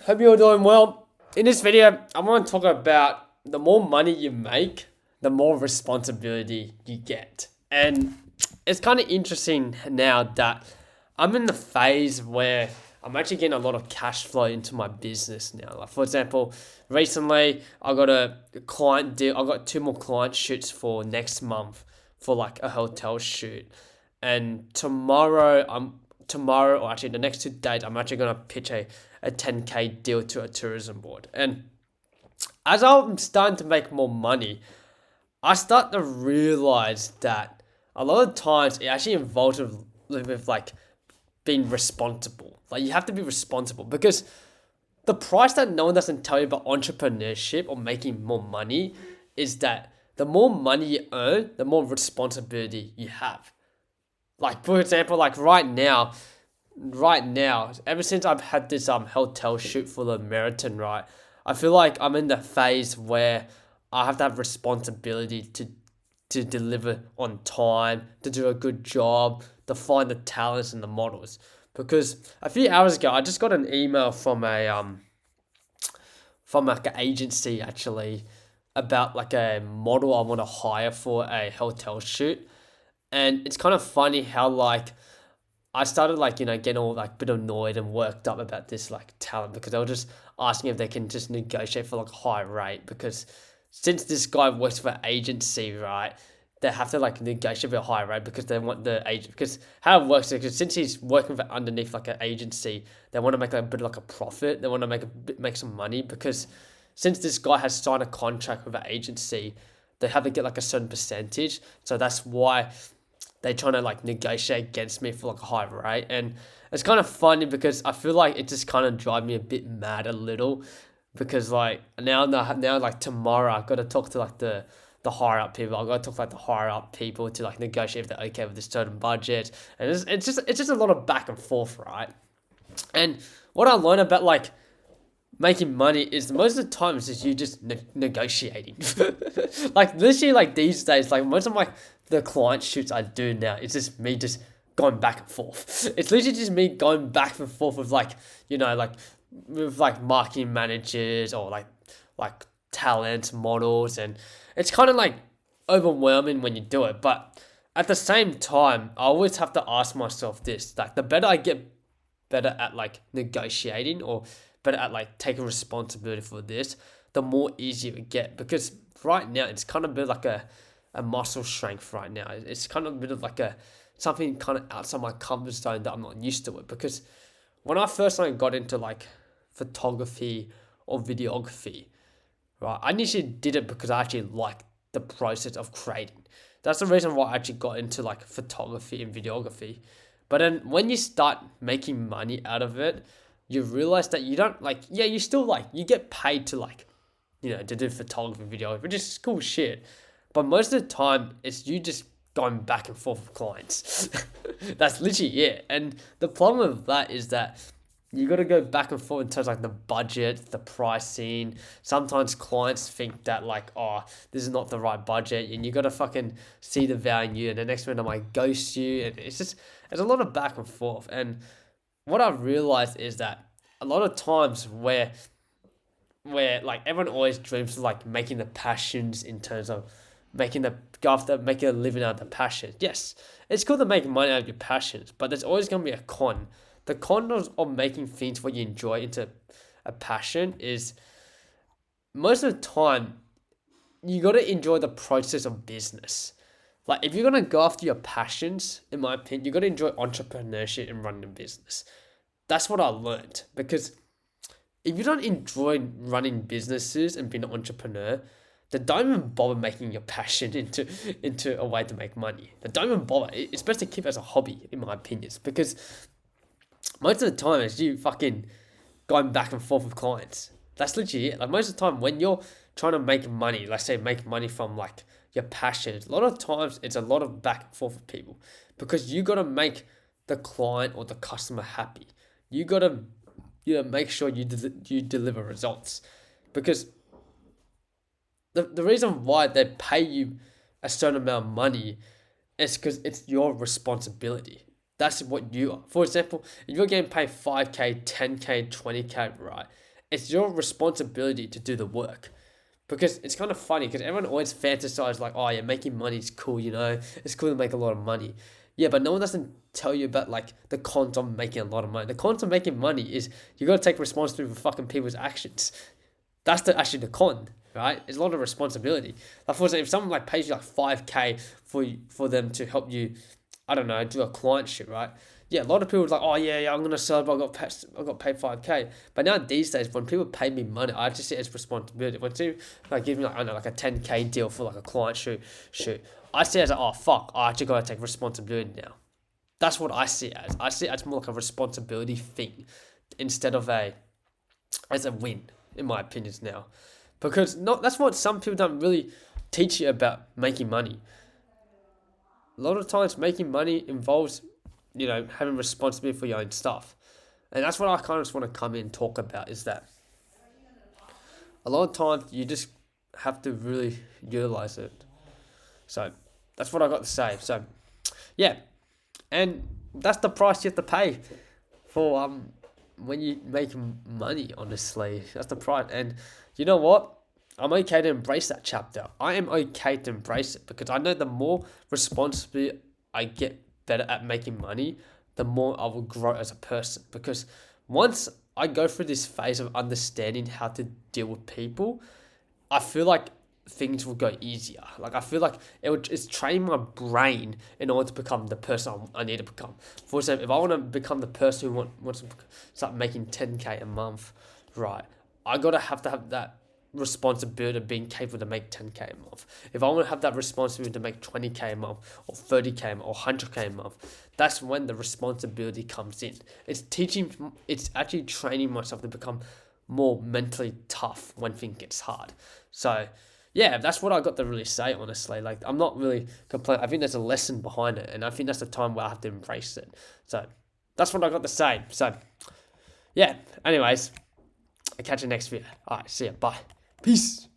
Hope you're doing well. In this video, I want to talk about the more money you make, the more responsibility you get. And it's kind of interesting now that I'm in the phase where I'm actually getting a lot of cash flow into my business now. Like, for example, recently I got a client deal. I got two more client shoots for next month for like a hotel shoot. And tomorrow, or actually the next 2 days, I'm actually gonna pitch a 10K deal to a tourism board. And as I'm starting to make more money, I start to realize that a lot of times it actually involves with like being responsible. Like, you have to be responsible because the price that no one doesn't tell you about entrepreneurship or making more money is that the more money you earn, the more responsibility you have. Like, for example, like right now, ever since I've had this hotel shoot for the Meriton, right, I feel like I'm in the phase where I have to have responsibility to deliver on time, to do a good job, to find the talents and the models. Because a few hours ago, I just got an email from like an agency actually about like a model I want to hire for a hotel shoot. And it's kind of funny how like I started like, getting all like a bit annoyed and worked up about this like talent because they were just asking if they can just negotiate for like a high rate, because since this guy works for an agency, right, they have to like negotiate for a high rate because they want the agent, because how it works is, because since he's working for underneath like an agency, they want to make like a bit of like a profit. They want to make some money, because since this guy has signed a contract with an agency, they have to get like a certain percentage. So that's why they trying to like negotiate against me for like a high rate. And it's kind of funny because I feel like it just kind of drive me a bit mad a little, because like now like tomorrow I've got to talk to like the higher up people. I've got to talk to like the higher up people to like negotiate if they're okay with this certain budget. And it's just a lot of back and forth, right? And what I learned about like making money is most of the time it's just you just negotiating. Like literally, like these days, like most of my the client shoots I do now, it's just me just going back and forth. It's literally just me going back and forth with like, like with like marketing managers or like talent models, and it's kind of like overwhelming when you do it. But at the same time, I always have to ask myself this: like, the better I get better at like negotiating, or better at like taking responsibility for this, the more easier it get. Because right now it's kind of a bit like a muscle strength right now. It's kind of a bit of like a something kind of outside my comfort zone that I'm not used to it. Because when I first like got into like photography or videography, right, I initially did it because I actually liked the process of creating. That's the reason why I actually got into like photography and videography. But then when you start making money out of it, you realize that you don't like, yeah, you still like, you get paid to like, to do photography and video, which is cool shit. But most of the time, it's you just going back and forth with clients. That's literally it. And the problem with that is that you got to go back and forth in terms of like the budget, the pricing. Sometimes clients think that like, oh, this is not the right budget, and you got to fucking see the value. And the next minute I might ghost you, and it's a lot of back and forth. And what I've realized is that a lot of times where like everyone always dreams of like making the passions in terms of making a living out of the passion. Yes, it's cool to make money out of your passions, but there's always gonna be a con. The con of making things what you enjoy into a passion is most of the time you gotta enjoy the process of business. Like, if you're gonna go after your passions, in my opinion, you gotta enjoy entrepreneurship and running a business. That's what I learned, because if you don't enjoy running businesses and being an entrepreneur, then don't even bother making your passion into a way to make money. Then don't even bother. It's best to keep it as a hobby, in my opinions, because most of the time it's you fucking going back and forth with clients. That's literally it. Like, most of the time when you're trying to make money, let's say make money from like your passions, a lot of times it's a lot of back and forth with people, because you gotta make the client or the customer happy. You gotta make sure you deliver results, because the reason why they pay you a certain amount of money is because it's your responsibility. That's what you are. For example, if you're getting paid 5K, 10K, 20K, right? it's your responsibility to do the work. Because it's kind of funny because everyone always fantasizes like, oh yeah, making money is cool, it's cool to make a lot of money. Yeah, but no one doesn't tell you about like the cons of making a lot of money. The cons of making money is you gotta take responsibility for fucking people's actions. That's actually the con, right? It's a lot of responsibility. Like for example, if someone like pays you like 5K for them to help you, I don't know, do a client shit, right? Yeah, a lot of people are like, oh yeah, I'm gonna sell, but I got paid 5K. But now these days, when people pay me money, I just see it as responsibility. When they like give me like, I don't know, like a 10K deal for like a client shoot, I see it as like, oh fuck, I actually gotta take responsibility now. That's what I see it as. I see it as more like a responsibility thing instead of as a win, in my opinions now. Because that's what some people don't really teach you about making money. A lot of times making money involves, having responsibility for your own stuff. And that's what I kind of just want to come in and talk about is that a lot of times you just have to really utilize it. So that's what I got to say. So yeah, and that's the price you have to pay for when you make money. Honestly, that's the price. And you know what? I'm okay to embrace that chapter. I am okay to embrace it because I know the more responsibility I get better at making money, the more I will grow as a person. Because once I go through this phase of understanding how to deal with people, I feel like things will go easier. Like I feel like it's training my brain in order to become the person I need to become. For example, if I want to become the person who wants to start making 10K a month, right, I gotta have to have that responsibility of being capable to make 10K a month. If I want to have that responsibility to make 20K a month or 30K a month or 100K a month, that's when the responsibility comes in. It's actually training myself to become more mentally tough when things gets hard. So yeah, that's what I got to really say, honestly. Like, I'm not really complaining. I think there's a lesson behind it, and I think that's the time where I have to embrace it. So that's what I got to say. So yeah, anyways, I'll catch you next video. All right, see ya. Bye. Peace.